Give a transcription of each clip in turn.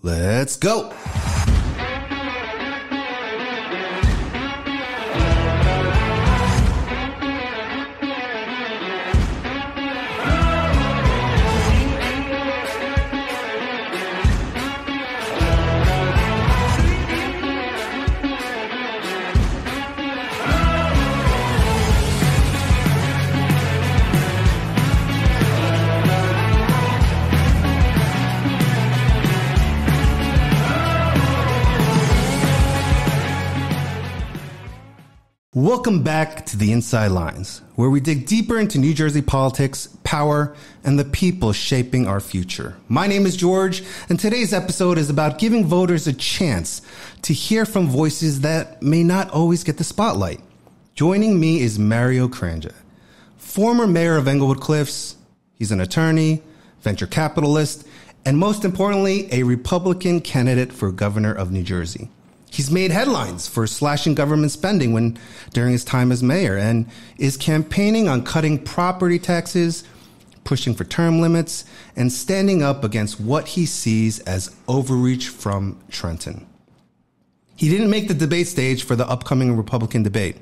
Let's go. Welcome back to the Inside Lines, where we dig deeper into New Jersey politics, power, and the people shaping our future. My name is George, and today's episode is about giving voters a chance to hear from voices that may not always get the spotlight. Joining me is Mario Kranjac, former mayor of Englewood Cliffs. He's an attorney, venture capitalist, and most importantly, a Republican candidate for governor of New Jersey. He's made headlines for slashing government spending during his time as mayor and is campaigning on cutting property taxes, pushing for term limits, and standing up against what he sees as overreach from Trenton. He didn't make the debate stage for the upcoming Republican debate,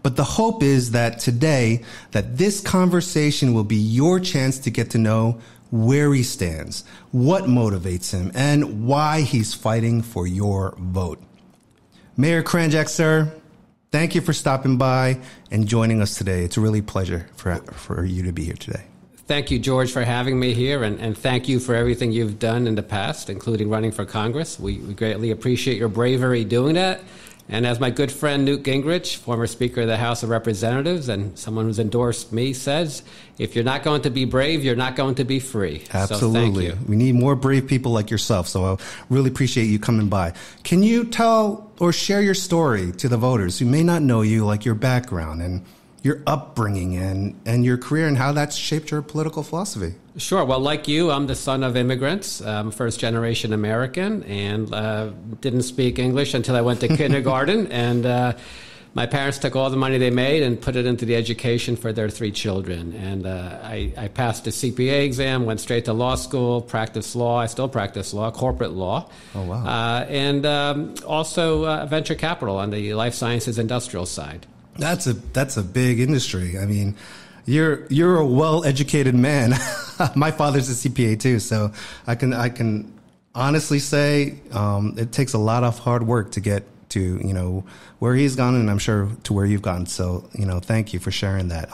but the hope is that today that this conversation will be your chance to get to know where he stands, what motivates him, and why he's fighting for your vote. Mayor Kranjac, sir, thank you for stopping by and joining us today. It's a really pleasure for you to be here today. Thank you, George, for having me here, and thank you for everything you've done in the past, including running for Congress. We greatly appreciate your bravery doing that. And as my good friend Newt Gingrich, former Speaker of the House of Representatives, and someone who's endorsed me, says, if you're not going to be brave, you're not going to be free. Absolutely. So thank you. We need more brave people like yourself, so I really appreciate you coming by. Can you tell or share your story to the voters who may not know you, like your background and your upbringing and your career and how that's shaped your political philosophy? Sure. Well, like you, I'm the son of immigrants, first-generation American, and didn't speak English until I went to kindergarten. And my parents took all the money they made and put it into the education for their 3 children. And I passed the CPA exam, went straight to law school, practiced law. I still practice law, corporate law. Oh, wow. And also venture capital on the life sciences industrial side. That's a big industry. I mean, you're a well-educated man. My father's a CPA too, so I can honestly say it takes a lot of hard work to get to where he's gone, and I'm sure to where you've gone. So thank you for sharing that.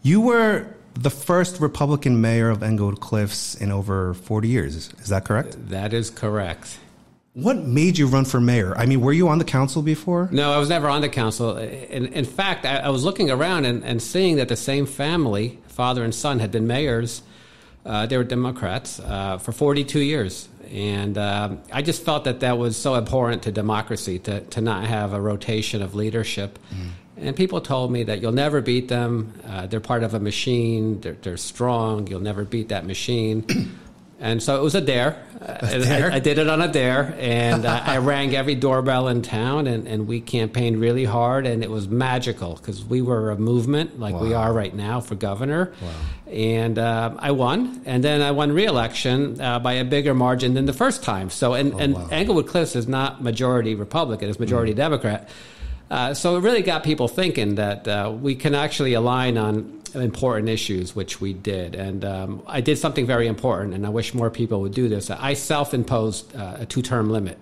You were the first Republican mayor of Englewood Cliffs in over 40 years. Is that correct? That is correct. What made you run for mayor? I mean, were you on the council before? No, I was never on the council. In fact, I was looking around and seeing that the same family, father and son, had been mayors. They were Democrats for 42 years. And I just felt that was so abhorrent to democracy, to not have a rotation of leadership. Mm. And people told me that you'll never beat them. They're part of a machine. They're strong. You'll never beat that machine. And so it was a dare. I did it on a dare, and I rang every doorbell in town, and we campaigned really hard, and it was magical because we were a movement like we are right now for governor. Wow. And I won, and then I won re-election by a bigger margin than the first time. So, Englewood Cliffs is not majority Republican; it's majority Democrat. So it really got people thinking that we can actually align on important issues, which we did. And I did something very important, and I wish more people would do this. I self-imposed a 2-term limit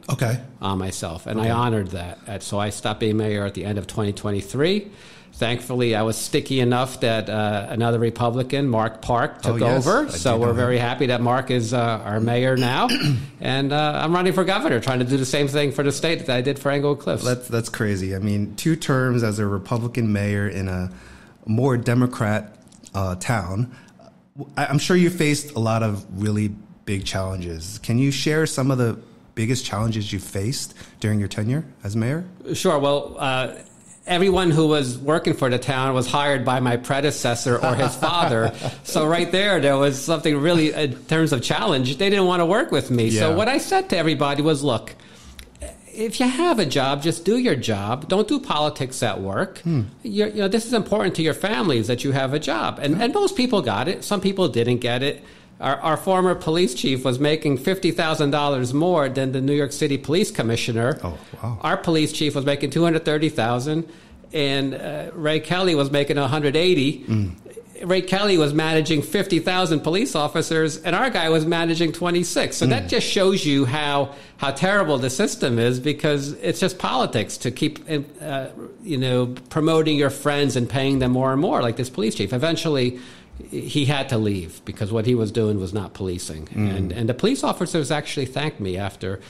on myself, and I honored that. So I stopped being mayor at the end of 2023. Thankfully, I was sticky enough that another Republican, Mark Park, took over. So we're very happy that Mark is our mayor now. And I'm running for governor, trying to do the same thing for the state that I did for Englewood Cliffs. That's crazy. I mean, 2 terms as a Republican mayor in a more Democrat town. I'm sure you faced a lot of really big challenges. Can you share some of the biggest challenges you faced during your tenure as mayor? Sure. Well, everyone who was working for the town was hired by my predecessor or his father. So right there was something really, in terms of challenge, they didn't want to work with me. Yeah. So what I said to everybody was, look, if you have a job, just do your job. Don't do politics at work. This is important to your families that you have a job. And most people got it. Some people didn't get it. Our former police chief was making $50,000 more than the New York City police commissioner. Oh, wow. Our police chief was making $230,000, and Ray Kelly was making $180,000. Ray Kelly was managing 50,000 police officers, and our guy was managing 26. So that just shows you how terrible the system is, because it's just politics to keep promoting your friends and paying them more and more, like this police chief. Eventually, he had to leave because what he was doing was not policing. And the police officers actually thanked me after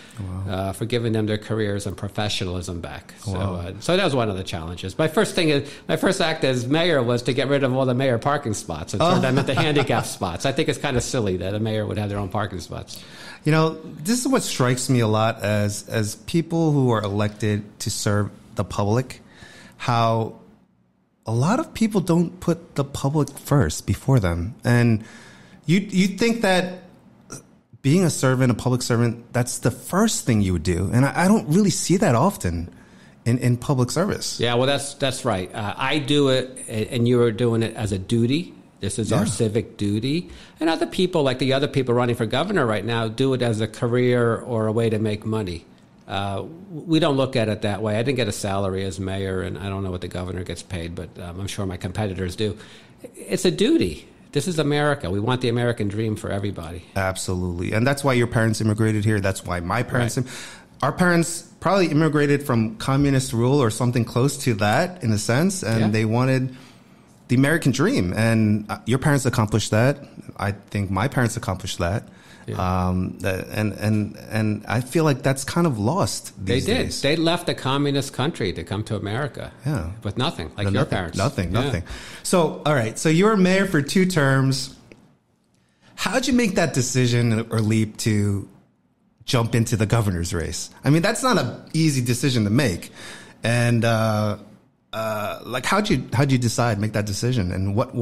for giving them their careers and professionalism back. So that was one of the challenges. My first act as mayor was to get rid of all the mayor parking spots and turn them into handicap spots. I think it's kind of silly that a mayor would have their own parking spots. You know, this is what strikes me a lot as people who are elected to serve the public, how a lot of people don't put the public first before them. And you think that being a servant, a public servant, that's the first thing you would do. And I don't really see that often in public service. Yeah, well, that's right. I do it, and you are doing it as a duty. This is our civic duty. And other people, like the other people running for governor right now, do it as a career or a way to make money. We don't look at it that way. I didn't get a salary as mayor, and I don't know what the governor gets paid, but I'm sure my competitors do. It's a duty. This is America. We want the American dream for everybody. Absolutely. And that's why your parents immigrated here. That's why my parents, our parents probably immigrated from communist rule or something close to that in a sense, and they wanted the American dream. And your parents accomplished that. I think my parents accomplished that. Yeah. And I feel like that's kind of lost these days. They left a communist country to come to America with nothing, like your parents. Nothing. So, all right. So you were mayor for 2 terms. How'd you make that decision or leap to jump into the governor's race? I mean, that's not an easy decision to make. And like, how'd you decide, make that decision? And what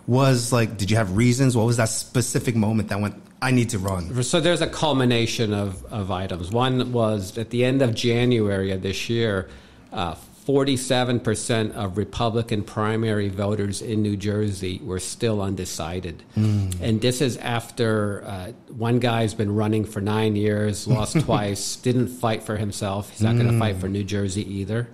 was, like, did you have reasons? What was that specific moment that went, I need to run? So there's a culmination of items. One was at the end of January of this year, 47% of Republican primary voters in New Jersey were still undecided. And this is after one guy's been running for 9 years, lost twice, didn't fight for himself. He's not going to fight for New Jersey either.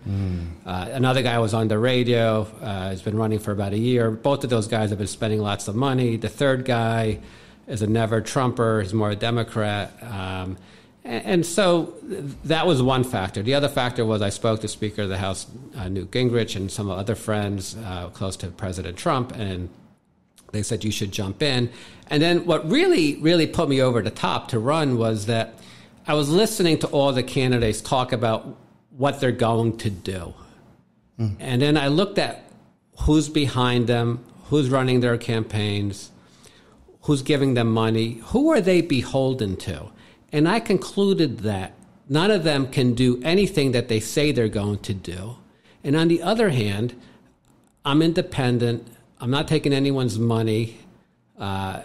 Another guy was on the radio, has been running for about a year. Both of those guys have been spending lots of money. The third guy is a never-Trumper. He's more a Democrat. And so that was one factor. The other factor was I spoke to Speaker of the House, Newt Gingrich, and some other friends close to President Trump, and they said you should jump in. And then what really, really put me over the top to run was that I was listening to all the candidates talk about what they're going to do. And then I looked at who's behind them, who's running their campaigns, who's giving them money, who are they beholden to? And I concluded that none of them can do anything that they say they're going to do. And on the other hand, I'm independent. I'm not taking anyone's money. I've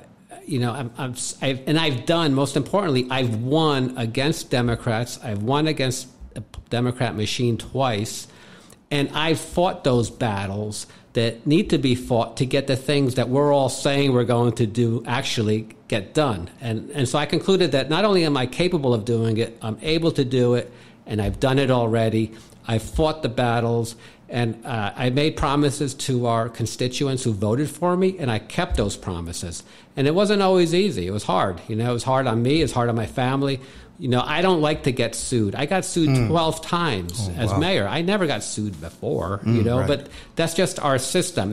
done, most importantly, I've won against Democrats. I've won against the Democrat machine twice. And I've fought those battles that need to be fought to get the things that we're all saying we're going to do actually get done. And so I concluded that not only am I capable of doing it, I'm able to do it, and I've done it already. I've fought the battles, and I made promises to our constituents who voted for me, and I kept those promises. And it wasn't always easy. It was hard. It was hard on me. It's hard on my family. I don't like to get sued. I got sued 12 times as mayor. I never got sued before, right. But that's just our system.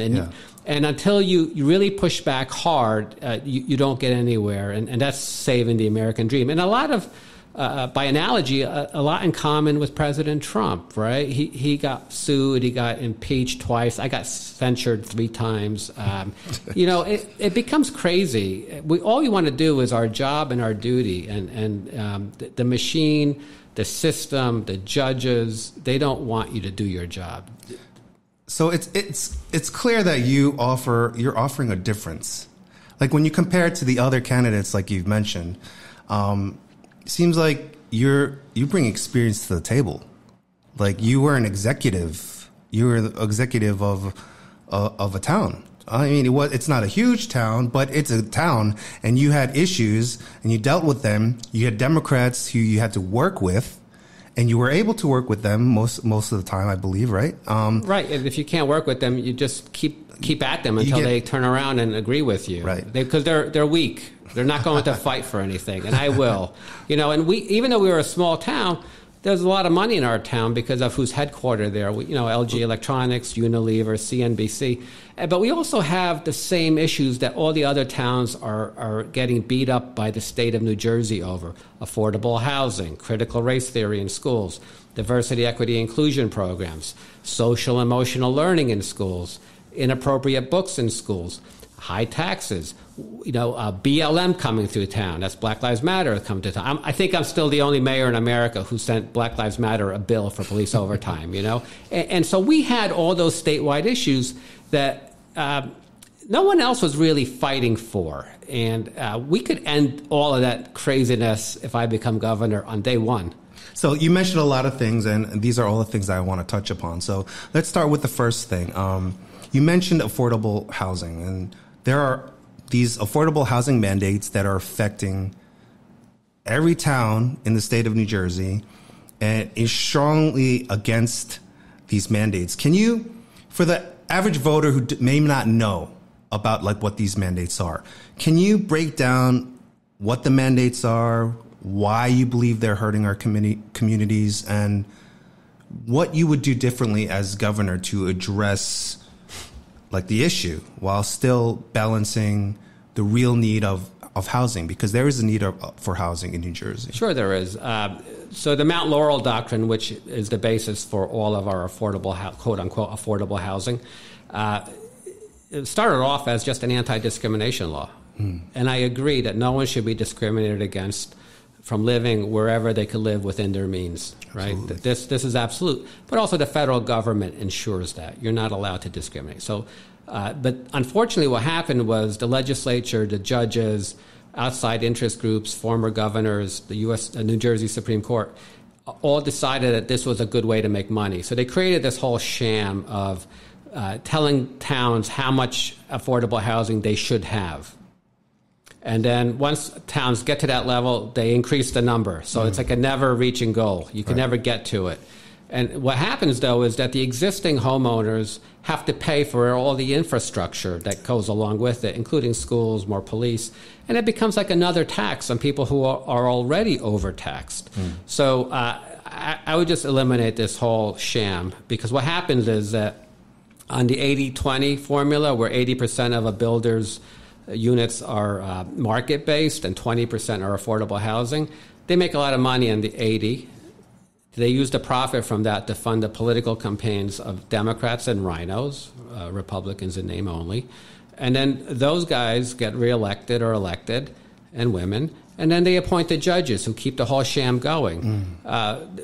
And until you really push back hard, you don't get anywhere. And that's saving the American dream. And a lot of, by analogy, a lot in common with President Trump, right? He got sued. He got impeached twice. I got censured 3 times. It becomes crazy. All we want to do is our job and our duty. And the machine, the system, the judges, they don't want you to do your job. So it's clear that you're offering a difference. Like when you compare it to the other candidates, like you've mentioned, it seems like you bring experience to the table. Like you were an executive. You were the executive of a town. I mean, it's not a huge town, but it's a town, and you had issues, and you dealt with them. You had Democrats who you had to work with, and you were able to work with them most of the time, I believe, right? Right. And if you can't work with them, you just keep at them until they turn around and agree with you. Right. Because they're weak. They're not going to fight for anything, and I will. And even though we were a small town, there's a lot of money in our town because of who's headquartered there. LG Electronics, Unilever, CNBC. But we also have the same issues that all the other towns are getting beat up by the state of New Jersey over. Affordable housing, critical race theory in schools, diversity, equity, inclusion programs, social emotional learning in schools, inappropriate books in schools, high taxes, BLM coming through town. That's Black Lives Matter come to town. I think I'm still the only mayor in America who sent Black Lives Matter a bill for police overtime, And so we had all those statewide issues that no one else was really fighting for. And we could end all of that craziness if I become governor on day one. So you mentioned a lot of things, and these are all the things that I want to touch upon. So let's start with the first thing. You mentioned affordable housing, and there are these affordable housing mandates that are affecting every town in the state of New Jersey, and is strongly against these mandates. Can you, for the average voter who may not know about what these mandates are, can you break down what the mandates are, why you believe they're hurting our communities, and what you would do differently as governor to address the issue while still balancing the real need of housing, because there is a need for housing in New Jersey? Sure, there is. So the Mount Laurel Doctrine, which is the basis for all of our affordable, quote-unquote, affordable housing, it started off as just an anti-discrimination law. And I agree that no one should be discriminated against from living wherever they could live within their means, right? This is absolute. But also the federal government ensures that. You're not allowed to discriminate. So, but unfortunately what happened was the legislature, the judges, outside interest groups, former governors, the New Jersey Supreme Court, all decided that this was a good way to make money. So they created this whole sham of telling towns how much affordable housing they should have. And then once towns get to that level, they increase the number. So it's like a never-reaching goal. You can never get to it. And what happens, though, is that the existing homeowners have to pay for all the infrastructure that goes along with it, including schools, more police. And it becomes like another tax on people who are already overtaxed. So I would just eliminate this whole sham, because what happens is that on the 80-20 formula, where 80% of a builder's units are market-based and 20% are affordable housing, they make a lot of money on the 80. They use the profit from that to fund the political campaigns of Democrats and rhinos, Republicans in name only. And then those guys get reelected or elected, and women, and then they appoint the judges who keep the whole sham going.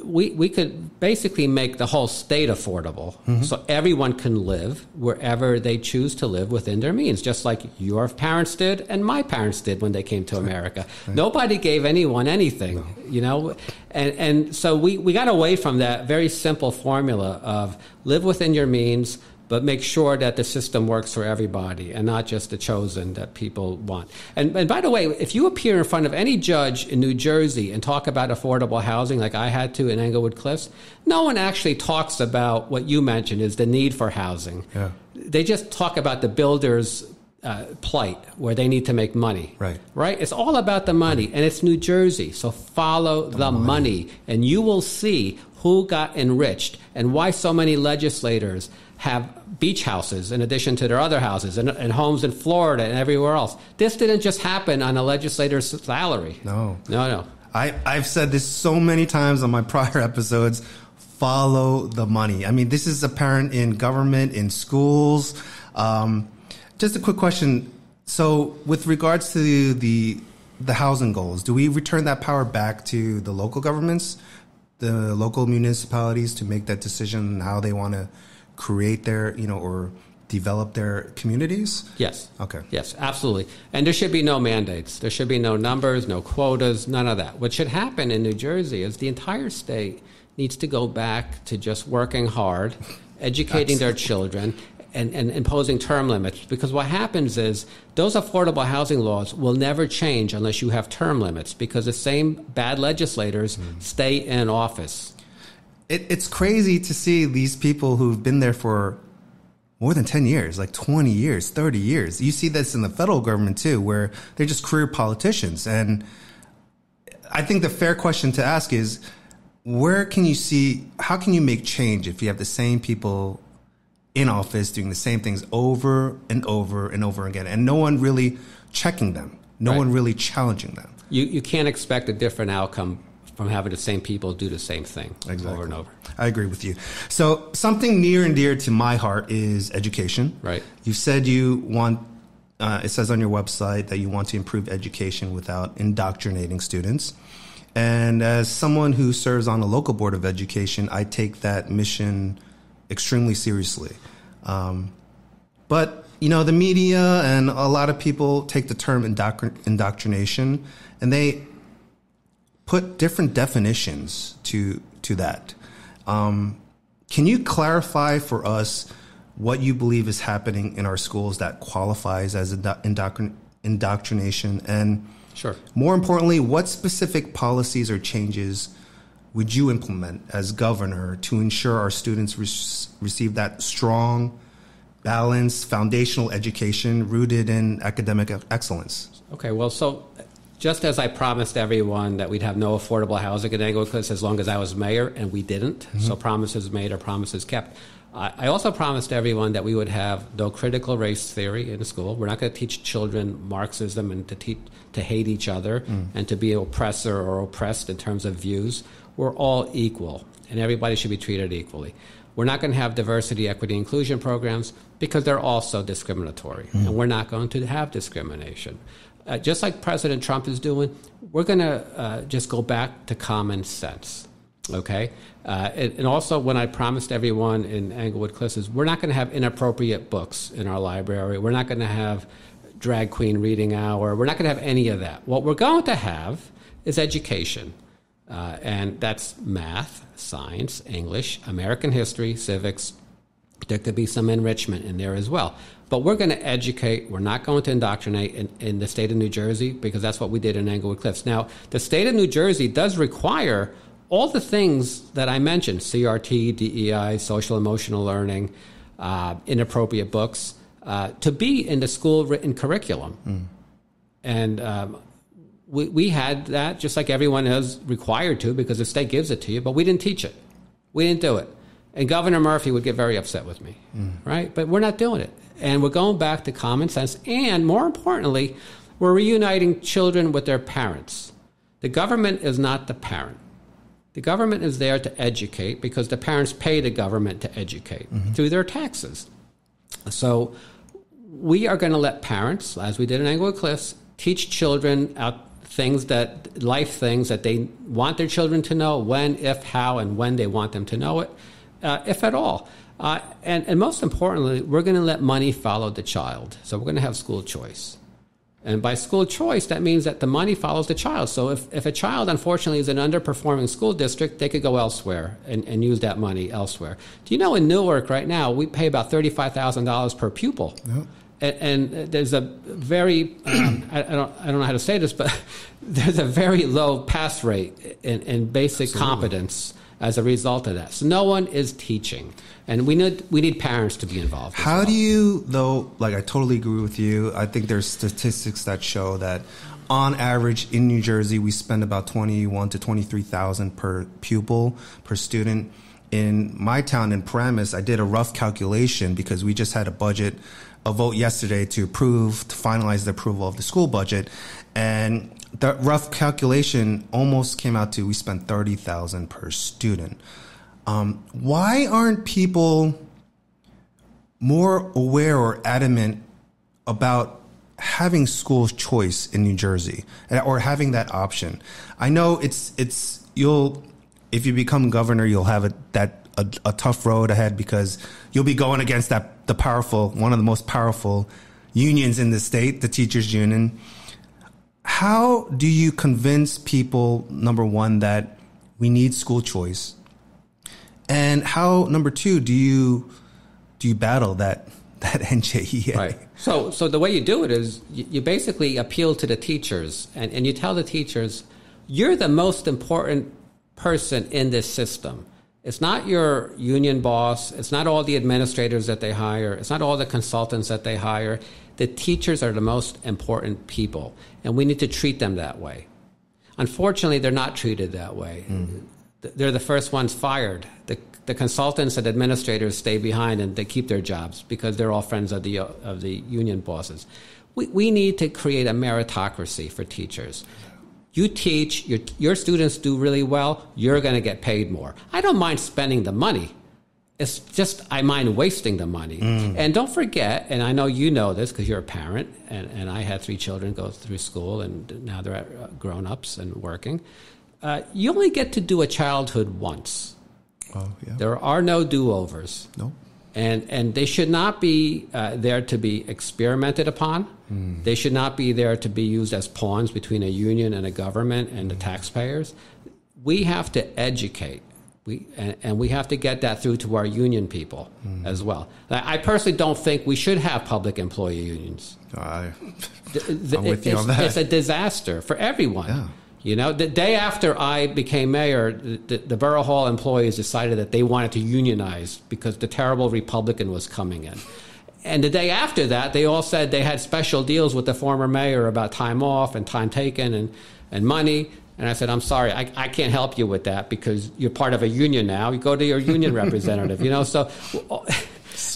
We could basically make the whole state affordable, so everyone can live wherever they choose to live within their means, just like your parents did and my parents did when they came to America. Nobody gave anyone anything, And so we got away from that very simple formula of live within your means, but make sure that the system works for everybody and not just the chosen that people want. And by the way, if you appear in front of any judge in New Jersey and talk about affordable housing like I had to in Englewood Cliffs, no one actually talks about what you mentioned is the need for housing. They just talk about the builders' plight where they need to make money. Right? It's all about the money, and it's New Jersey. So follow the money, and you will see who got enriched and why so many legislators have beach houses in addition to their other houses and homes in Florida and everywhere else. This didn't just happen on a legislator's salary. No. I've said this so many times on my prior episodes. Follow the money. I mean, this is apparent in government, in schools. Just a quick question. So with regards to the housing goals, do we return that power back to the local governments, the local municipalities, to make that decision on how they want to create their, or develop their communities? Yes. Okay. Yes, absolutely. And there should be no mandates. There should be no numbers, no quotas, none of that. What should happen in New Jersey is the entire state needs to go back to just working hard, educating their children, and imposing term limits, because what happens is those affordable housing laws will never change unless you have term limits, because the same bad legislators stay in office. It's crazy to see these people who've been there for more than 10 years, like 20 years, 30 years. You see this in the federal government too, where they're just career politicians. And I think the fair question to ask is, how can you make change if you have the same people in office doing the same things over and over and over again, and no one really checking them, no one really challenging them? You can't expect a different outcome from having the same people do the same thing over and over. I agree with you. So something near and dear to my heart is education. Right. You said you want, it says on your website that you want to improve education without indoctrinating students. And as someone who serves on a local board of education, I take that mission extremely seriously. But, the media and a lot of people take the term indoctrination and they put different definitions to that. Can you clarify for us what you believe is happening in our schools that qualifies as indoctrination? And sure. More importantly, what specific policies or changes would you implement as governor to ensure our students receive that strong, balanced, foundational education rooted in academic excellence? Okay, well, so just as I promised everyone that we'd have no affordable housing in Englewood Cliffs as long as I was mayor, and we didn't, so promises made are promises kept. I also promised everyone that we would have no critical race theory in school. We're not going to teach children Marxism and to hate each other and to be an oppressor or oppressed in terms of views. We're all equal, and everybody should be treated equally. We're not going to have diversity, equity, inclusion programs because they're also discriminatory, and we're not going to have discrimination. Just like President Trump is doing, we're going to just go back to common sense. Okay, and also when I promised everyone in Englewood Cliffs is we're not going to have inappropriate books in our library. We're not going to have drag queen reading hour. We're not going to have any of that. What we're going to have is education, and that's math, science, English, American history, civics. There could be some enrichment in there as well. But we're going to educate. We're not going to indoctrinate in the state of New Jersey because that's what we did in Englewood Cliffs. Now, the state of New Jersey does require all the things that I mentioned, CRT, DEI, social emotional learning, inappropriate books, to be in the school written curriculum. And we had that just like everyone is required to because the state gives it to you, but we didn't teach it. We didn't do it. And Governor Murphy would get very upset with me, right? But we're not doing it. And we're going back to common sense. And more importantly, we're reuniting children with their parents. The government is not the parent. The government is there to educate because the parents pay the government to educate through their taxes. So we are going to let parents, as we did in Englewood Cliffs, teach children life things that they want their children to know, when, if, how, and when they want them to know it, if at all. And most importantly, we're going to let money follow the child. So we're going to have school choice. And by school choice, that means that the money follows the child. So if a child, unfortunately, is an underperforming school district, they could go elsewhere and use that money elsewhere. Do you know in Newark right now, we pay about $35,000 per pupil. Yep. And there's a very, I don't know how to say this, but there's a very low pass rate in basic competence as a result of that. So no one is teaching. And we need parents to be involved. How do you, though, I totally agree with you. I think there's statistics that show that on average in New Jersey, we spend about $21,000 to $23,000 per pupil, per student. In my town, in Paramus, I did a rough calculation because we just had a vote yesterday to finalize the approval of the school budget. And the rough calculation almost came out to we spent $30,000 per student. Why aren't people more aware or adamant about having school choice in New Jersey or having that option? I know if you become governor, you'll have a tough road ahead because you'll be going against one of the most powerful unions in the state, the teachers union. How do you convince people, number one, that we need school choice? And how, number two, do you battle that that NJEA. Right. So the way you do it is you basically appeal to the teachers, and you tell the teachers, you're the most important person in this system. It's not your union boss. It's not all the administrators that they hire. It's not all the consultants that they hire. The teachers are the most important people, and we need to treat them that way. Unfortunately, they're not treated that way. Mm-hmm. They're the first ones fired. The consultants and administrators stay behind, and they keep their jobs because they're all friends of the union bosses. We need to create a meritocracy for teachers. You teach, your students do really well, you're going to get paid more. I don't mind spending the money. It's just I mind wasting the money. And don't forget, and I know you know this because you're a parent, and I had 3 children go through school, and now they're grown-ups and working. You only get to do a childhood once. Oh, yeah. There are no do-overs. No. And they should not be there to be experimented upon. They should not be there to be used as pawns between a union and a government and the taxpayers. We have to educate. And we have to get that through to our union people as well. I personally don't think we should have public employee unions. I'm with you on that. It's a disaster for everyone. Yeah. You know, the day after I became mayor, the Borough Hall employees decided that they wanted to unionize because the terrible Republican was coming in. And the day after that, they all said they had special deals with the former mayor about time off and time taken and money. And I said, I'm sorry, I can't help you with that because you're part of a union now. You go to your union representative, you know. So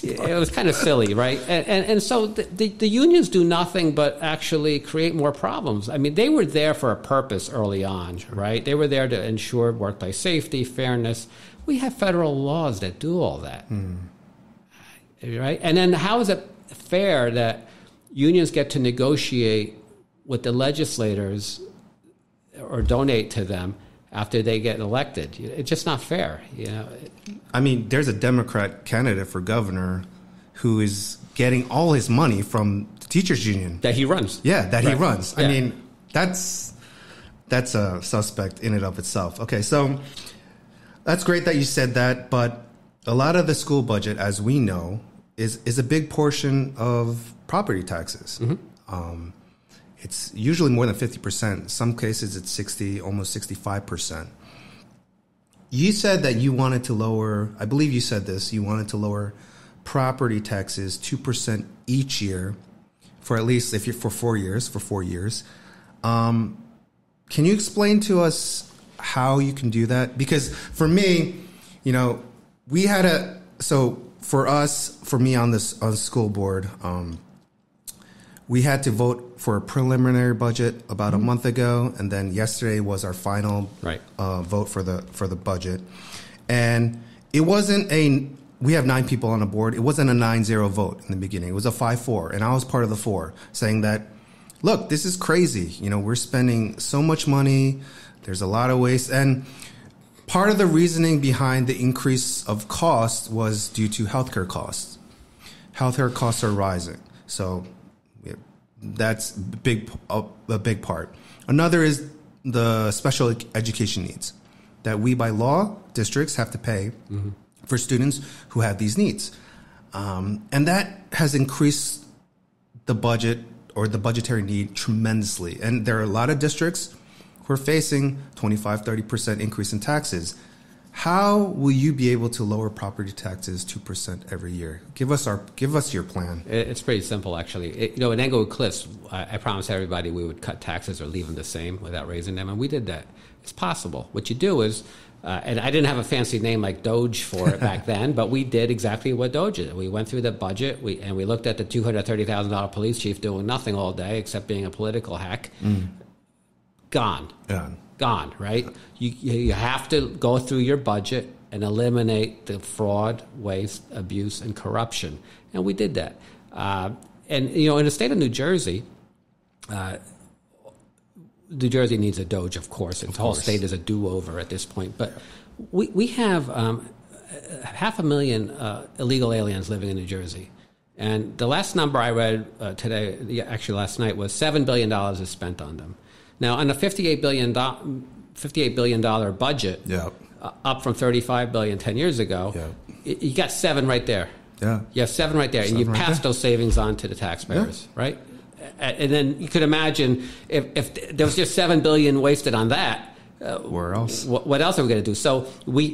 it was kind of silly, right? And so the unions do nothing but actually create more problems. I mean, they were there for a purpose early on, right? They were there to ensure workplace safety, fairness. We have federal laws that do all that, right? And then how is it fair that unions get to negotiate with the legislators or donate to them after they get elected? It's just not fair, you know. I mean, there's a Democrat candidate for governor who is getting all his money from the teachers union that he runs. Yeah, that right. he runs. Yeah. I mean, that's a suspect in and of itself. Okay, so that's great that you said that, but a lot of the school budget, as we know, is a big portion of property taxes. It's usually more than 50%. In some cases, it's 60, almost 65%. You said that you wanted to lower, I believe you said this, you wanted to lower property taxes 2% each year for at least, if you're for 4 years, Can you explain to us how you can do that? Because for me, you know, for me on the school board, we had to vote for a preliminary budget about a month ago, and then yesterday was our final vote for the budget. And it wasn't we have 9 people on the board. It wasn't a 9-0 vote in the beginning. It was a 5-4, and I was part of the 4, saying that, look, this is crazy. You know, we're spending so much money. There's a lot of waste. And part of the reasoning behind the increase of cost was due to healthcare costs. Healthcare costs are rising. So that's a big part. Another is the special education needs that we, by law, districts have to pay for students who have these needs. And that has increased the budget or the budgetary need tremendously. And there are a lot of districts who are facing 25-30% increase in taxes. How will you be able to lower property taxes 2% every year? Give us your plan. It's pretty simple, actually. You know, in Englewood Cliffs, I promised everybody we would cut taxes or leave them the same without raising them, and we did that. It's possible. What you do is, and I didn't have a fancy name like Doge for it back then, but we did exactly what Doge did. We went through the budget, and we looked at the $230,000 police chief doing nothing all day except being a political hack. Gone. Yeah. Gone, right? You have to go through your budget and eliminate the fraud, waste, abuse, and corruption. And we did that. And, you know, in the state of New Jersey, New Jersey needs a Doge, of course. The whole state is a do-over at this point. But we have 500,000 illegal aliens living in New Jersey. And the last number I read last night, was $7 billion is spent on them. Now, on a $58 billion budget, up from $35 billion 10 years ago, you got 7 right there. Yeah. You have 7 right there, and you pass those savings on to the taxpayers, right? And then you could imagine if there was just $7 billion wasted on that. Where else? What else are we going to do? So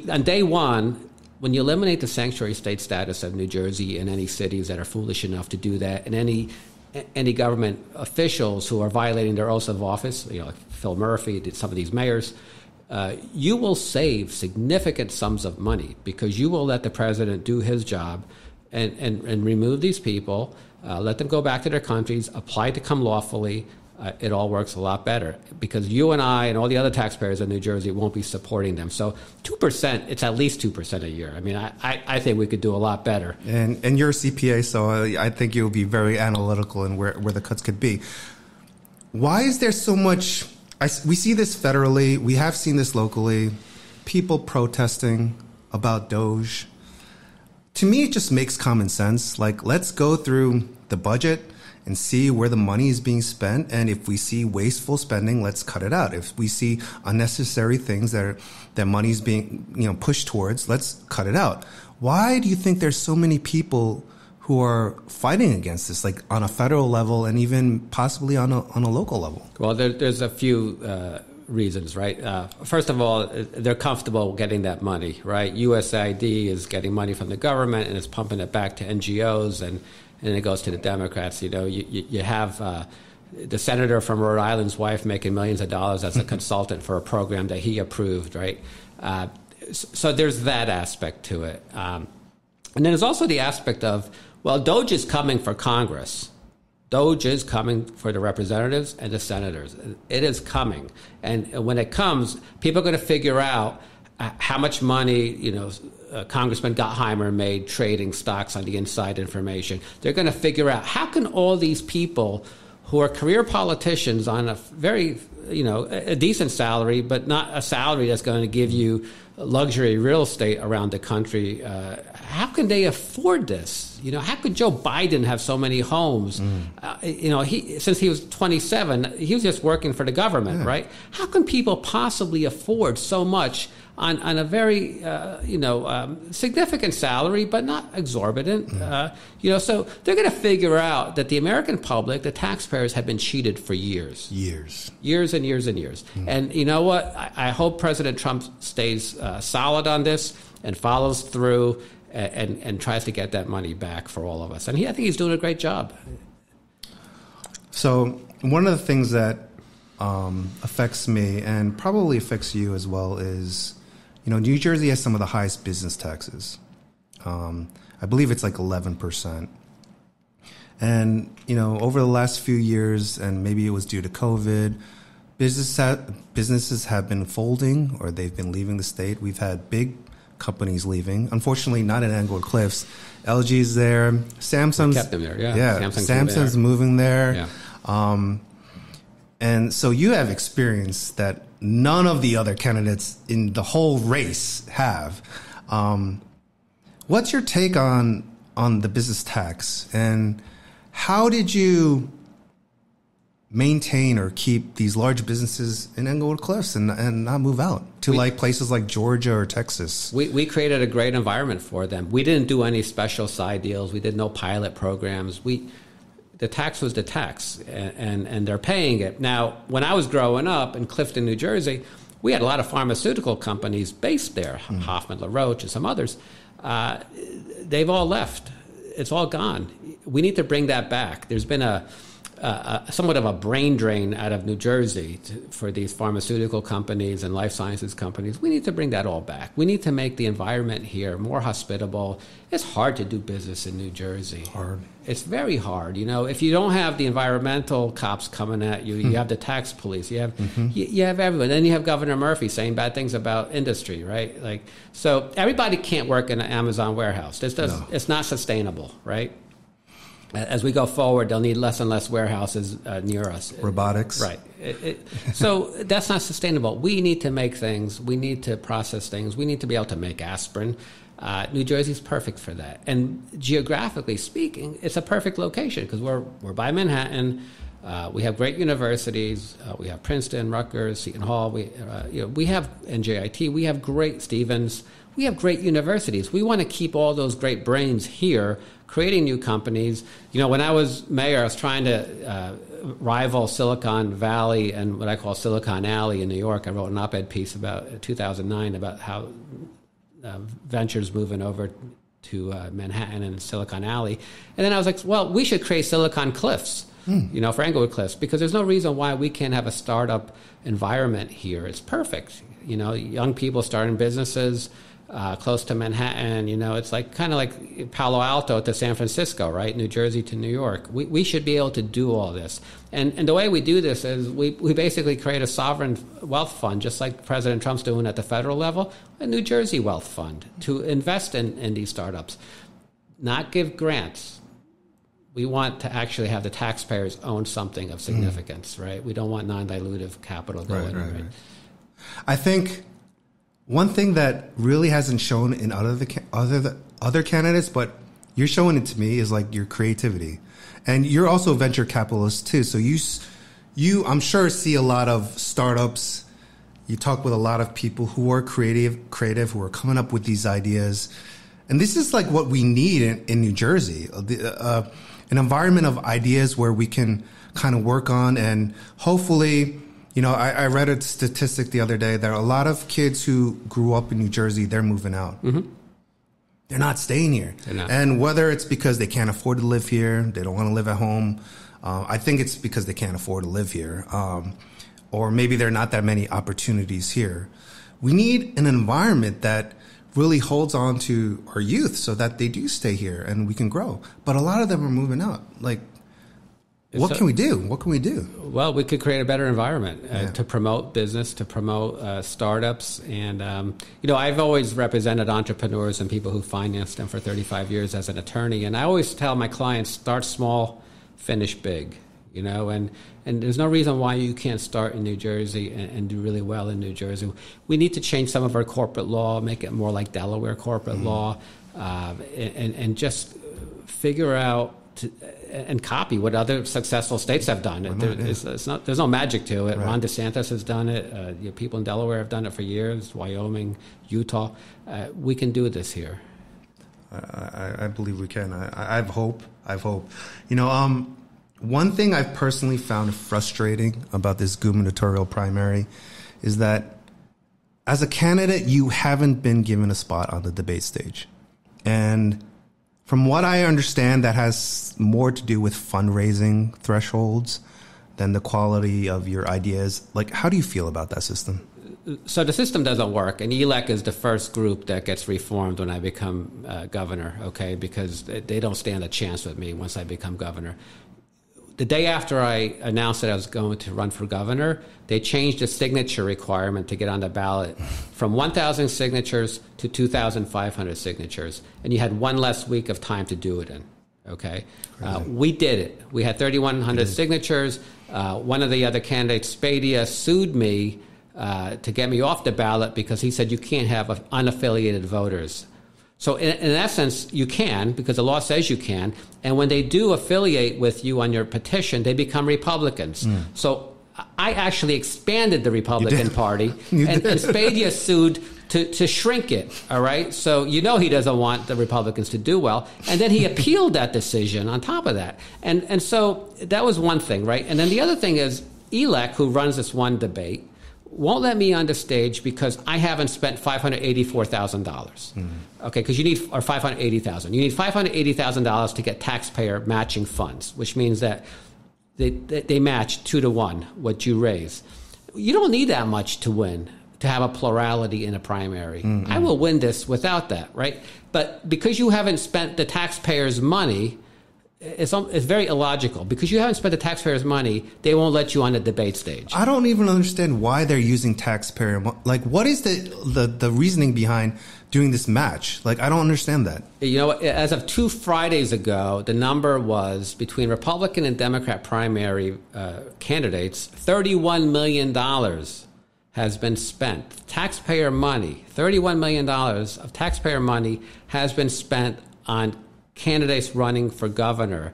on day one, when you eliminate the sanctuary state status of New Jersey and any cities that are foolish enough to do that, and any government officials who are violating their oaths of office, like Phil Murphy, some of these mayors, you will save significant sums of money because you will let the president do his job and remove these people, let them go back to their countries, apply to come lawfully. It all works a lot better because you and I and all the other taxpayers in New Jersey won't be supporting them. So 2%, it's at least 2% a year. I mean, I think we could do a lot better. And you're a CPA, so I think you'll be very analytical in where the cuts could be. Why is there so much? We see this federally. We have seen this locally. People protesting about DOGE. To me, it just makes common sense. Like, let's go through the budget and see where the money is being spent. And if we see wasteful spending, let's cut it out. If we see unnecessary things that money's being pushed towards, let's cut it out. Why do you think there's so many people who are fighting against this, like on a federal level and even possibly on a local level? Well, there's a few reasons, right? First of all, they're comfortable getting that money, right? USAID is getting money from the government and it's pumping it back to NGOs and it goes to the Democrats. You have the senator from Rhode Island's wife making millions of dollars as a consultant for a program that he approved, right? So there's that aspect to it. And then there's also the aspect of, well, DOGE is coming for Congress. DOGE is coming for the representatives and the senators. It is coming. And when it comes, people are going to figure out how much money, Congressman Gottheimer made trading stocks on the inside information. They're going to figure out how can all these people who are career politicians on a very, a decent salary, but not a salary that's going to give you luxury real estate around the country. How can they afford this? How could Joe Biden have so many homes? Since he was 27, he was just working for the government, right? How can people possibly afford so much on a very, significant salary, but not exorbitant? So they're going to figure out that the American public, the taxpayers, have been cheated for years. Years and years and years. And you know what? I hope President Trump stays solid on this and follows through and tries to get that money back for all of us. And I think he's doing a great job. So one of the things that affects me and probably affects you as well is, New Jersey has some of the highest business taxes. I believe it's like 11%. And, over the last few years, and maybe it was due to COVID, businesses have been folding or they've been leaving the state. We've had big companies leaving. Unfortunately, not in Englewood Cliffs. LG's there. Samsung's kept them there. Yeah. Samsung's moving there. Yeah. And so you have experience that none of the other candidates in the whole race have. What's your take on the business tax, and how did you maintain or keep these large businesses in Englewood Cliffs and not move out to places like Georgia or Texas? We created a great environment for them. We didn't do any special side deals. We did no pilot programs. The tax was the tax, and they're paying it. Now, when I was growing up in Clifton, New Jersey, we had a lot of pharmaceutical companies based there, Hoffman LaRoche and some others. They've all left. It's all gone. We need to bring that back. There's been somewhat of a brain drain out of New Jersey for these pharmaceutical companies and life sciences companies. We need to bring that all back. We need to make the environment here more hospitable. It's hard to do business in New Jersey. Hard. It's very hard. If you don't have the environmental cops coming at you, you have the tax police, you have everyone. Then you have Governor Murphy saying bad things about industry, right? So everybody can't work in an Amazon warehouse. It's not sustainable, right? As we go forward, they'll need less and less warehouses near us. Robotics. Right. So that's not sustainable. We need to make things. We need to process things. We need to be able to make aspirin. New Jersey's perfect for that. And geographically speaking, it's a perfect location because we're by Manhattan. We have great universities. We have Princeton, Rutgers, Seton Hall. We have NJIT. We have great Stevens. We have great universities. We want to keep all those great brains here, creating new companies. When I was mayor, I was trying to rival Silicon Valley and what I call Silicon Alley in New York. I wrote an op-ed piece about 2009 about how ventures moving over to Manhattan and Silicon Alley. And then I was like, well, we should create Silicon Cliffs, for Englewood Cliffs, because there's no reason why we can't have a startup environment here. It's perfect. Young people starting businesses close to Manhattan. It's kind of like Palo Alto to San Francisco, right? New Jersey to New York. We should be able to do all this. And the way we do this is we basically create a sovereign wealth fund, just like President Trump's doing at the federal level, a New Jersey wealth fund to invest in these startups, not give grants. We want to actually have the taxpayers own something of significance, right? We don't want non-dilutive capital going. Right. I think one thing that really hasn't shown in other candidates, but you're showing it to me, is like your creativity, and you're also a venture capitalist too. So you I'm sure see a lot of startups. You talk with a lot of people who are creative, who are coming up with these ideas, and this is like what we need in New Jersey, an environment of ideas where we can kind of work on, and hopefully. I read a statistic the other day that a lot of kids who grew up in New Jersey, they're moving out. Mm-hmm. They're not staying here. And whether it's because they can't afford to live here, they don't want to live at home. I think it's because they can't afford to live here. Or maybe there are not that many opportunities here. We need an environment that really holds on to our youth so that they do stay here and we can grow. But a lot of them are moving out. What can we do? What can we do? Well, we could create a better environment to promote business, to promote startups. And, I've always represented entrepreneurs and people who financed them for 35 years as an attorney. And I always tell my clients, start small, finish big, and there's no reason why you can't start in New Jersey and do really well in New Jersey. We need to change some of our corporate law, make it more like Delaware corporate law, and just figure out and copy what other successful states have done. There's no magic to it. Right. Ron DeSantis has done it. People in Delaware have done it for years. Wyoming, Utah. We can do this here. I believe we can. I have hope. One thing I've personally found frustrating about this gubernatorial primary is that as a candidate, you haven't been given a spot on the debate stage. And from what I understand, that has more to do with fundraising thresholds than the quality of your ideas. How do you feel about that system? So the system doesn't work, and ELEC is the first group that gets reformed when I become governor, okay, because they don't stand a chance with me once I become governor. The day after I announced that I was going to run for governor, they changed the signature requirement to get on the ballot from 1,000 signatures to 2,500 signatures. And you had one less week of time to do it in. Okay? We did it. We had 3,100 signatures. One of the other candidates, Spadia, sued me to get me off the ballot because he said you can't have unaffiliated voters. So in essence, you can, because the law says you can. And when they do affiliate with you on your petition, they become Republicans. So I actually expanded the Republican Party, and Spadia sued to shrink it, all right? So he doesn't want the Republicans to do well. And then he appealed that decision on top of that. And so that was one thing, right? And then the other thing is ELEC, who runs this one debate, won't let me on the stage because I haven't spent $584,000. Okay, because you need, or $580,000. You need $580,000 to get taxpayer matching funds, which means that they match 2-to-1 what you raise. You don't need that much to win, to have a plurality in a primary. I will win this without that, right? But because you haven't spent the taxpayers' money, it's very illogical. Because you haven't spent the taxpayers' money, they won't let you on the debate stage. I don't even understand why they're using taxpayer money. What is the reasoning behind doing this match? I don't understand that. As of 2 Fridays ago, the number was between Republican and Democrat primary candidates, $31 million has been spent. Taxpayer money, $31 million of taxpayer money has been spent on candidates running for governor.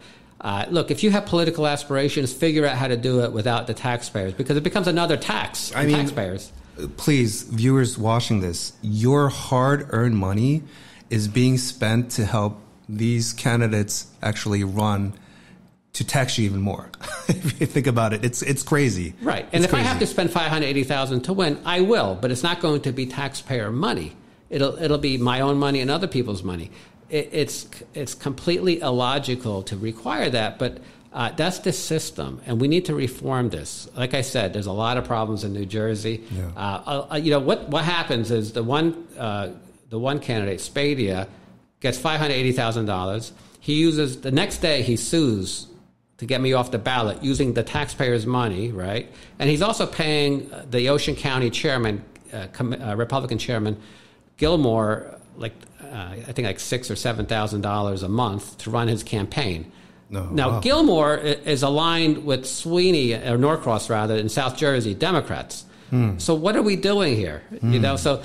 Look, if you have political aspirations, figure out how to do it without the taxpayers, because it becomes another tax on taxpayers. please, viewers watching this, your hard-earned money is being spent to help these candidates actually run to tax you even more. If you think about it, it's crazy. Right. And if I have to spend $580,000 to win, I will, but it's not going to be taxpayer money. It'll be my own money and other people's money. It's completely illogical to require that, but that's the system, and we need to reform this. Like I said, there's a lot of problems in New Jersey. Yeah. What happens is the one candidate, Spadia, gets $580,000. He uses the next day he sues to get me off the ballot using the taxpayers' money, right? And he's also paying the Ocean County chairman, Republican chairman Gilmore, I think like $6,000 or $7,000 a month to run his campaign. Now, Gilmore is aligned with Sweeney, or Norcross rather, in South Jersey, Democrats. So what are we doing here? So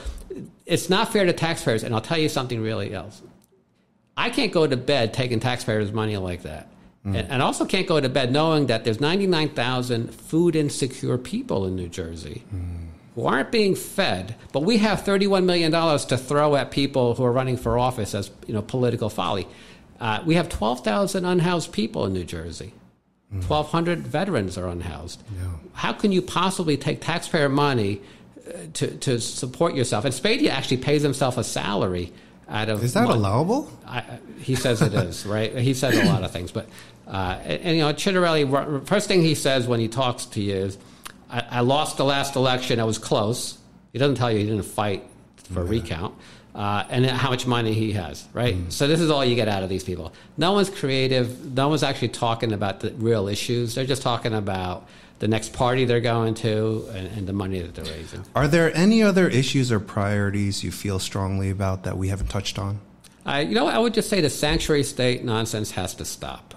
it's not fair to taxpayers. And I'll tell you something really else. I can't go to bed taking taxpayers' money like that. And also can't go to bed knowing that there's 99,000 food insecure people in New Jersey who aren't being fed, but we have $31 million to throw at people who are running for office as political folly. We have 12,000 unhoused people in New Jersey. 1,200 veterans are unhoused. Yeah. How can you possibly take taxpayer money to support yourself? And Spadia actually pays himself a salary out of... Is that allowable? He says it is, right? He says a lot of things. But, Citarelli, first thing he says when he talks to you is, I lost the last election. I was close. He doesn't tell you he didn't fight for a recount. And how much money he has, right? So this is all you get out of these people. No one's creative. No one's actually talking about the real issues. They're just talking about the next party they're going to and the money that they're raising. Are there any other issues or priorities you feel strongly about that we haven't touched on? I would just say the sanctuary state nonsense has to stop.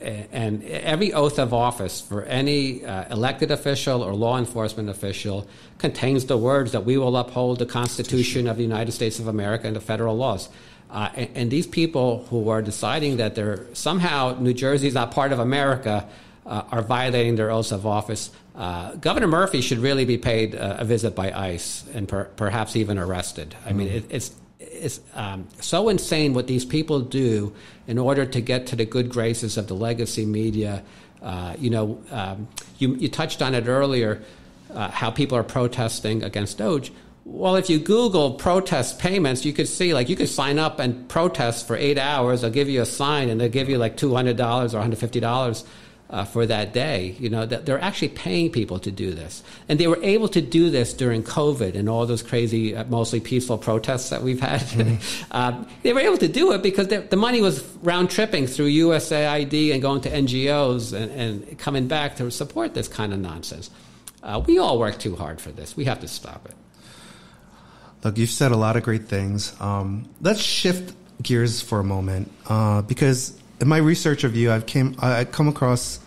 And every oath of office for any elected official or law enforcement official contains the words that we will uphold the Constitution of the United States of America and the federal laws. And these people who are deciding that they're somehow New Jersey is not part of America are violating their oaths of office. Governor Murphy should really be paid a visit by ICE and perhaps even arrested. I mean, it's so insane what these people do in order to get to the good graces of the legacy media. You touched on it earlier, how people are protesting against Doge. Well, if you Google protest payments, you could see, you could sign up and protest for 8 hours. They'll give you a sign, and they'll give you $200 or $150 for that day. That they're actually paying people to do this. And they were able to do this during COVID and all those crazy, mostly peaceful protests that we've had. They were able to do it because the money was round-tripping through USAID and going to NGOs and coming back to support this kind of nonsense. We all work too hard for this. We have to stop it. Look, you've said a lot of great things. Let's shift gears for a moment because in my research of you, I come across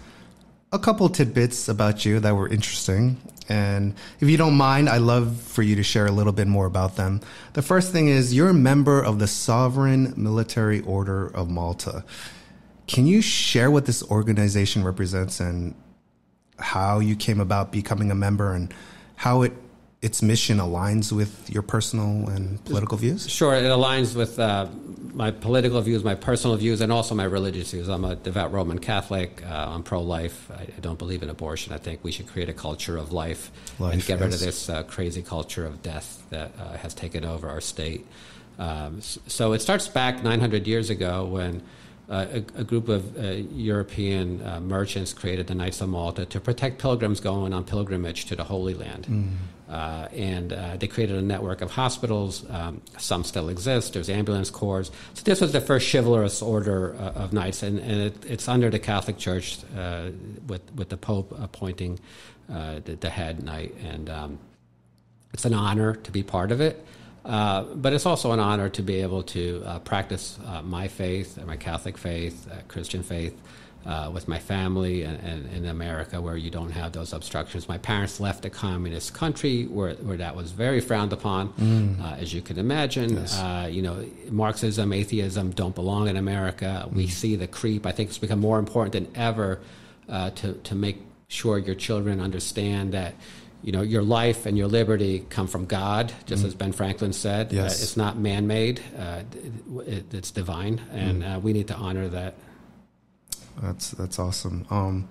a couple tidbits about you that were interesting. And if you don't mind, I'd love for you to share a little bit more about them. The first thing is you're a member of the Sovereign Military Order of Malta. Can you share what this organization represents and how you came about becoming a member and how its mission aligns with your personal and political views? Sure, it aligns with my political views, my personal views, and also my religious views. I'm a devout Roman Catholic. I'm pro-life. I don't believe in abortion. I think we should create a culture of life and get rid of this crazy culture of death that has taken over our state. So it starts back 900 years ago when a group of European merchants created the Knights of Malta to protect pilgrims going on pilgrimage to the Holy Land. And they created a network of hospitals. Some still exist. There's ambulance corps. So this was the first chivalrous order of knights, and it's under the Catholic Church with the Pope appointing the head knight. And it's an honor to be part of it. But it's also an honor to be able to practice my faith, my Catholic faith, Christian faith, with my family and in America where you don't have those obstructions. My parents left a communist country where that was very frowned upon, as you can imagine. Yes. Marxism, atheism don't belong in America. We see the creep. I think it's become more important than ever to make sure your children understand that your life and your liberty come from God, just as Ben Franklin said. Yes. It's not man-made. It's divine, and we need to honor that. That's awesome.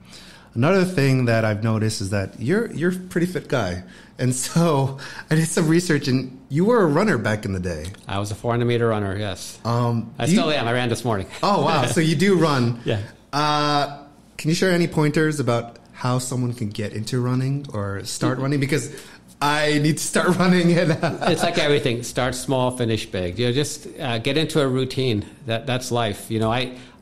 Another thing that I've noticed is that you're a pretty fit guy. And so I did some research, and you were a runner back in the day. I was a 400-meter runner, yes. I still am. I ran this morning. Oh, wow. So you do run. Yeah. Can you share any pointers about how someone can get into running or start running? Because I need to start running. And it's like everything. Start small, finish big. Just get into a routine. That's life.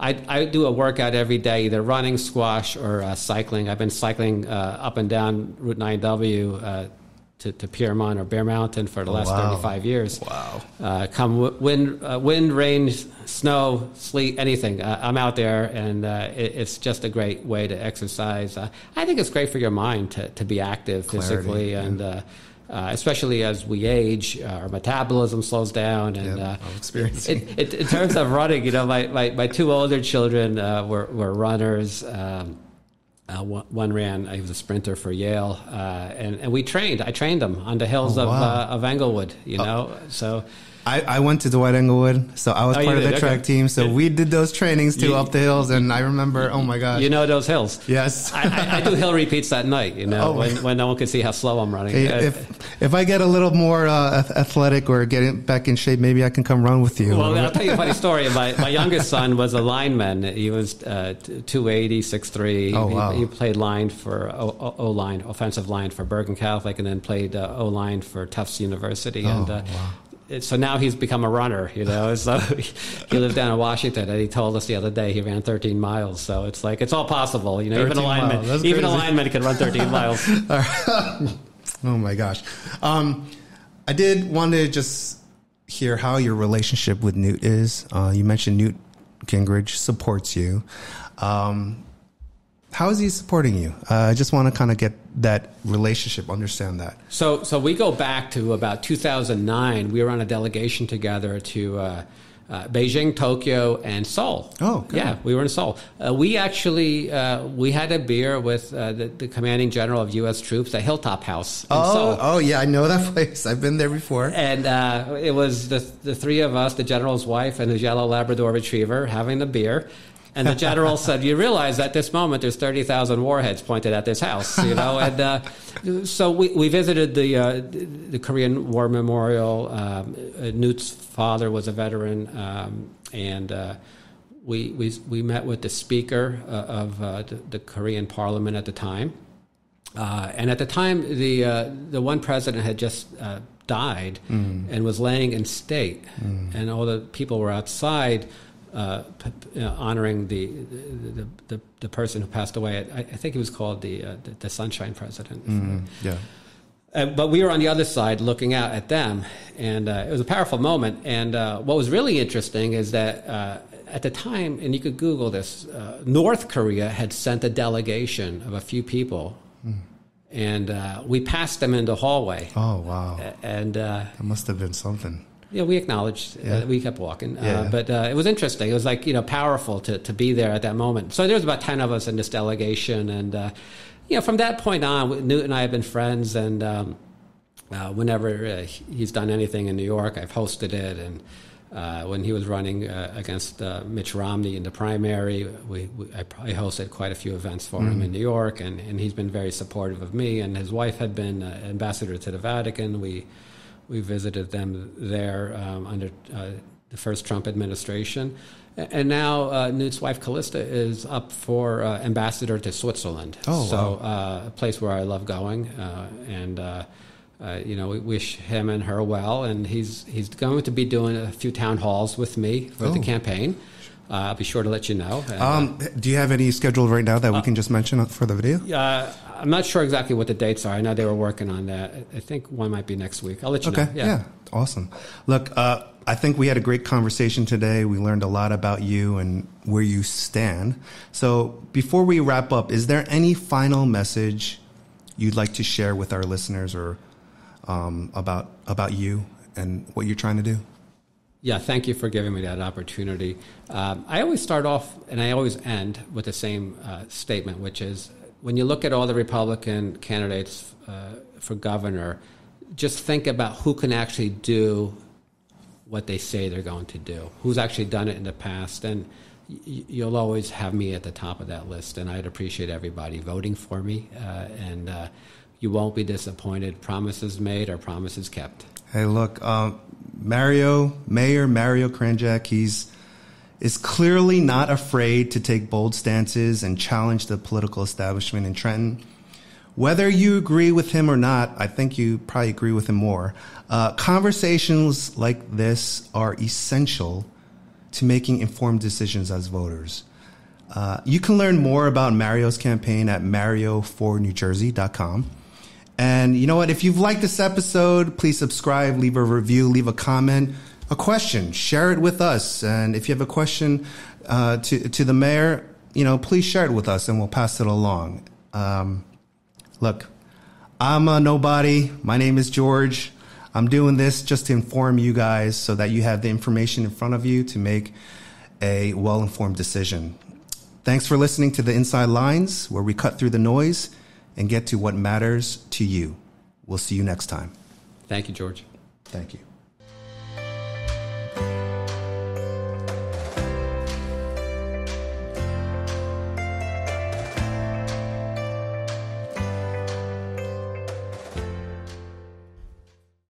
I do a workout every day, either running, squash, or cycling. I've been cycling up and down Route 9W to Piermont or Bear Mountain for the last 35 years. Wow. Come wind, rain, snow, sleet, anything. I'm out there, and it's just a great way to exercise. I think it's great for your mind to be active physically, and especially as we age, our metabolism slows down. And I'm experiencing. In terms of running, my two older children were runners. One ran. He was a sprinter for Yale, and we trained. I trained them on the hills of Englewood. So. I went to Dwight Englewood, so I was part of the track team. So we did those trainings too up the hills, and I remember, oh my gosh. You know those hills? Yes. I do hill repeats at night, when no one can see how slow I'm running. Hey, if I get a little more athletic or get back in shape, maybe I can come run with you. Well, I'll tell you a funny story. My youngest son was a lineman. He was 280, 6'3". Oh, wow. He played line for O-line, offensive line for Bergen Catholic, and then played O-line for Tufts University. Wow. So now he's become a runner, So he lived down in Washington, and he told us the other day he ran 13 miles. So it's like, it's all possible, even a lineman can run 13 miles. Oh my gosh. I did want to just hear how your relationship with Newt is. You mentioned Newt Gingrich supports you. How is he supporting you? I just want to kind of get that relationship, understand that. So we go back to about 2009. We were on a delegation together to Beijing, Tokyo, and Seoul. Oh, good. Yeah, we were in Seoul. We actually we had a beer with the commanding general of U.S. troops at Hilltop House in Seoul. Oh, yeah, I know that place. I've been there before. And it was the three of us, the general's wife and his yellow Labrador retriever, having the beer. And the general said, "You realize at this moment there's 30,000 warheads pointed at this house, And so we visited the Korean War Memorial. Newt's father was a veteran, and we met with the speaker of the Korean Parliament at the time. And at the time, the one president had just died and was laying in state, and all the people were outside. Honoring the person who passed away. I think he was called the Sunshine President. Yeah. But we were on the other side looking out at them, and it was a powerful moment. And what was really interesting is that at the time, and you could Google this, North Korea had sent a delegation of a few people, and we passed them in the hallway. Oh, wow. And that must have been something. Yeah, we acknowledged. We kept walking, but it was interesting. It was like powerful to be there at that moment. So there was about 10 of us in this delegation, and from that point on, Newt and I have been friends. And whenever he's done anything in New York, I've hosted it. And when he was running against Mitch Romney in the primary, I hosted quite a few events for him in New York, and he's been very supportive of me. And his wife had been ambassador to the Vatican. We visited them there under the first Trump administration. And now Newt's wife, Callista, is up for ambassador to Switzerland. Oh, so wow. A place where I love going. We wish him and her well. And he's going to be doing a few town halls with me for the campaign. I'll be sure to let you know. Do you have any scheduled right now that we can just mention for the video? I'm not sure exactly what the dates are. I know they were working on that. I think one might be next week. I'll let you know. Yeah. Awesome. Look, I think we had a great conversation today. We learned a lot about you and where you stand. So before we wrap up, is there any final message you'd like to share with our listeners or about you and what you're trying to do? Yeah, thank you for giving me that opportunity. I always start off and I always end with the same statement, which is when you look at all the Republican candidates for governor, just think about who can actually do what they say they're going to do, who's actually done it in the past. And you'll always have me at the top of that list, and I'd appreciate everybody voting for me. And you won't be disappointed. Promises made are promises kept. Hey, look, Mayor Mario Kranjac, is clearly not afraid to take bold stances and challenge the political establishment in Trenton. Whether you agree with him or not, I think you probably agree with him more. Conversations like this are essential to making informed decisions as voters. You can learn more about Mario's campaign at mario4newjersey.com. And you know what? If you've liked this episode, please subscribe, leave a review, leave a comment, a question, share it with us. And if you have a question to the mayor, please share it with us and we'll pass it along. Look, I'm a nobody. My name is George. I'm doing this just to inform you guys so that you have the information in front of you to make a well-informed decision. Thanks for listening to The Inside Lines, where we cut through the noise and get to what matters to you. We'll see you next time. Thank you, George. Thank you.